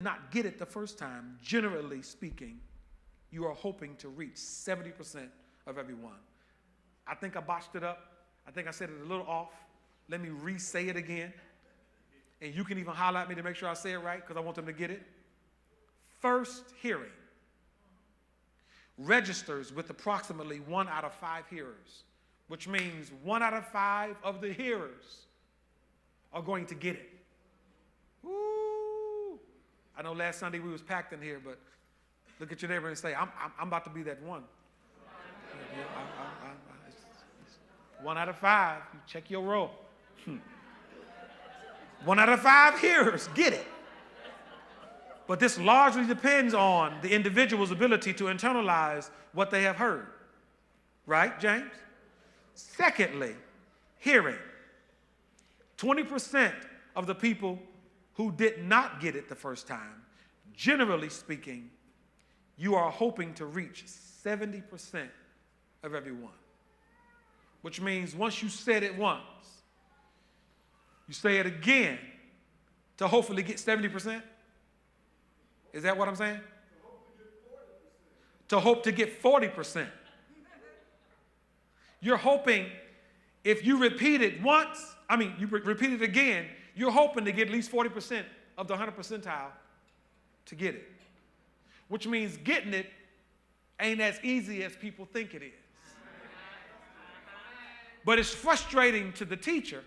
not get it the first time, generally speaking, you are hoping to reach 70% of everyone. I think I botched it up. I think I said it a little off. Let me re-say it again. And you can even holler at me to make sure I say it right because I want them to get it. First hearing registers with approximately 1 out of 5 hearers, which means 1 out of 5 of the hearers are going to get it. Woo! I know last Sunday we was packed in here, but look at your neighbor and say, I'm about to be that one. Yeah, 1 out of 5. You check your roll. 1 out of 5 hearers get it. But this largely depends on the individual's ability to internalize what they have heard. Right, James? Secondly, hearing. 20% of the people who did not get it the first time, generally speaking, you are hoping to reach 70% of everyone. Which means once you said it once, you say it again to hopefully get 70%. Is that what I'm saying? To hope to get 40%. You're hoping if you repeat it once, you repeat it again, you're hoping to get at least 40% of the 100 percentile to get it. Which means getting it ain't as easy as people think it is. But it's frustrating to the teacher.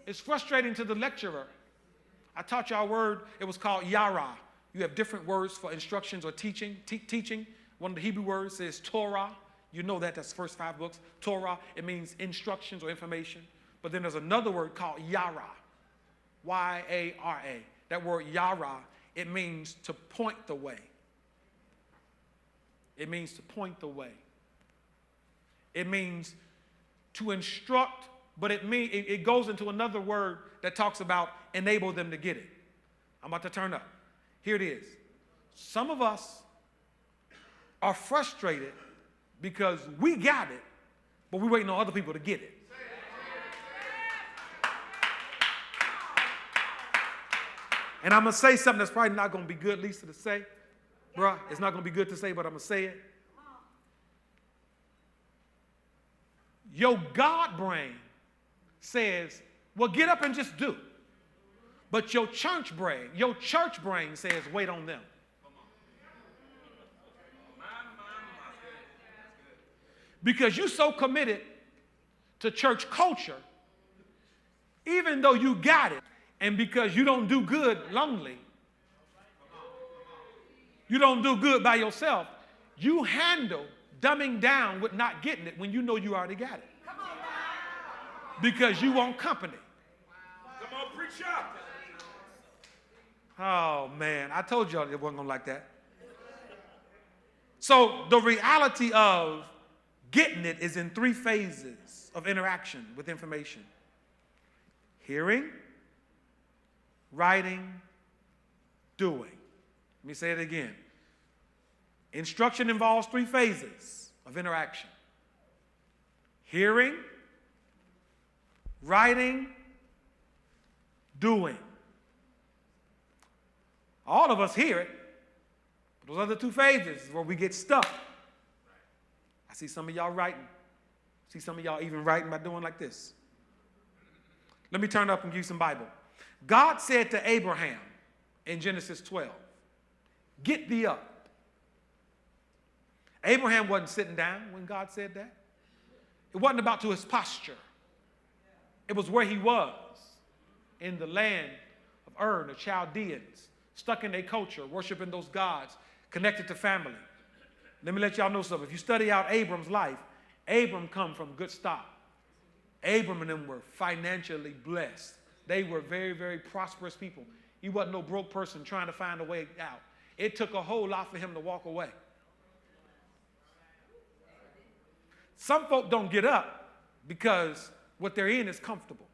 It's frustrating to the lecturer. I taught y'all a word, it was called yara. You have different words for instructions or teaching. Teaching, one of the Hebrew words says Torah. You know that's the first 5 books. Torah, it means instructions or information. But then there's another word called yara, Y-A-R-A. That word yara, it means to point the way. It means to point the way. It means to instruct, but it goes into another word that talks about enable them to get it. I'm about to turn up. Here it is. Some of us are frustrated because we got it, but we're waiting on other people to get it. And I'm going to say something that's probably not going to be good, Lisa, to say. Bruh, it's not going to be good to say, but I'm going to say it. Your God brain says, well, get up and just do. But your church brain says, wait on them. Because you're so committed to church culture, even though you got it, and because you don't do good lonely, you don't do good by yourself, you handle dumbing down with not getting it when you know you already got it. Because you want company. Come on, preach up. Oh, man. I told y'all it wasn't going to like that. So the reality of getting it is in 3 phases of interaction with information. Hearing, writing, doing. Let me say it again. Instruction involves 3 phases of interaction. Hearing, writing, doing. All of us hear it, but those other 2 phases is where we get stuck. I see some of y'all writing. I see some of y'all even writing by doing like this. Let me turn up and give you some Bible. God said to Abraham in Genesis 12, get thee up. Abraham wasn't sitting down when God said that. It wasn't about to his posture. It was where he was in the land of Ur, the Chaldeans, stuck in their culture, worshiping those gods, connected to family. Let me let y'all know something. If you study out Abram's life, Abram come from good stock. Abram and them were financially blessed. They were very, very prosperous people. He wasn't no broke person trying to find a way out. It took a whole lot for him to walk away. Some folk don't get up because what they're in is comfortable.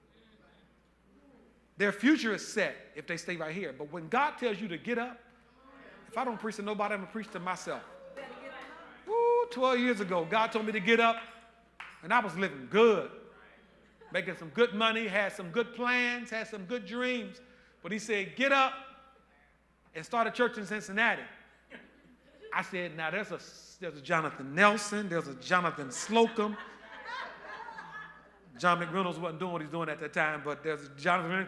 Their future is set if they stay right here. But when God tells you to get up, if I don't preach to nobody, I'm going to preach to myself. 12 years ago, God told me to get up, and I was living good, making some good money, had some good plans, had some good dreams. But he said, get up and started church in Cincinnati. I said, now there's a Jonathan Nelson, there's a Jonathan Slocum. John McReynolds wasn't doing what he's doing at that time, but there's a Jonathan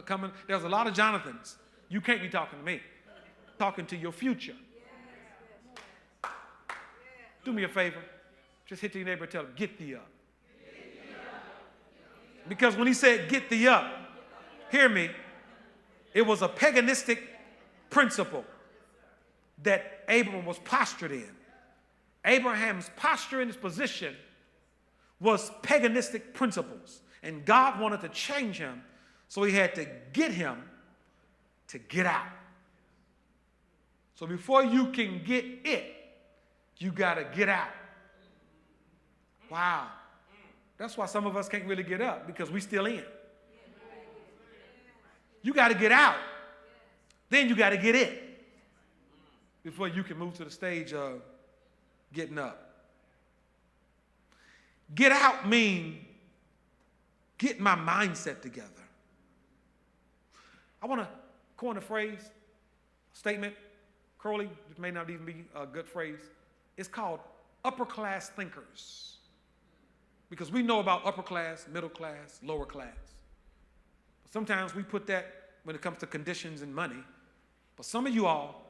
coming. There's a lot of Jonathans. You can't be talking to me. Talking to your future. Do me a favor. Just hit your neighbor and tell him, get thee up. Because when he said, get thee up, hear me, it was a paganistic principle that Abraham was postured in. Abraham's posture in his position was paganistic principles. And God wanted to change him, so he had to get him to get out. So before you can get it, you got to get out. Wow. That's why some of us can't really get up, because we still in. You got to get out. Then you got to get it before you can move to the stage of getting up. Get out means get my mindset together. I want to coin a phrase, statement, Crowley, it may not even be a good phrase. It's called upper class thinkers. Because we know about upper class, middle class, lower class. Sometimes we put that when it comes to conditions and money. But some of you all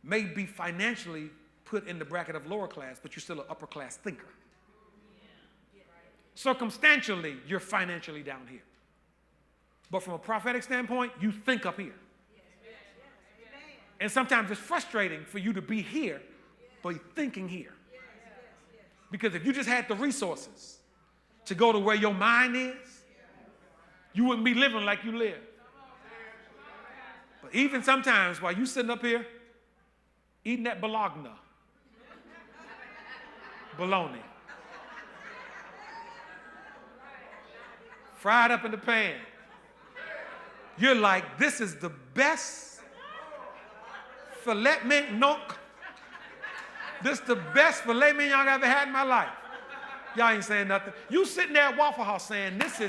may be financially put in the bracket of lower class, but you're still an upper class thinker. Circumstantially, you're financially down here. But from a prophetic standpoint, you think up here. And sometimes it's frustrating for you to be here, but thinking here. Because if you just had the resources to go to where your mind is, you wouldn't be living like you live. But even sometimes while you sitting up here eating that bologna, bologna, fried up in the pan, you're like, this is the best filet mignon. This is the best filet mignon I've ever had in my life. Y'all ain't saying nothing. You sitting there at Waffle House saying, this is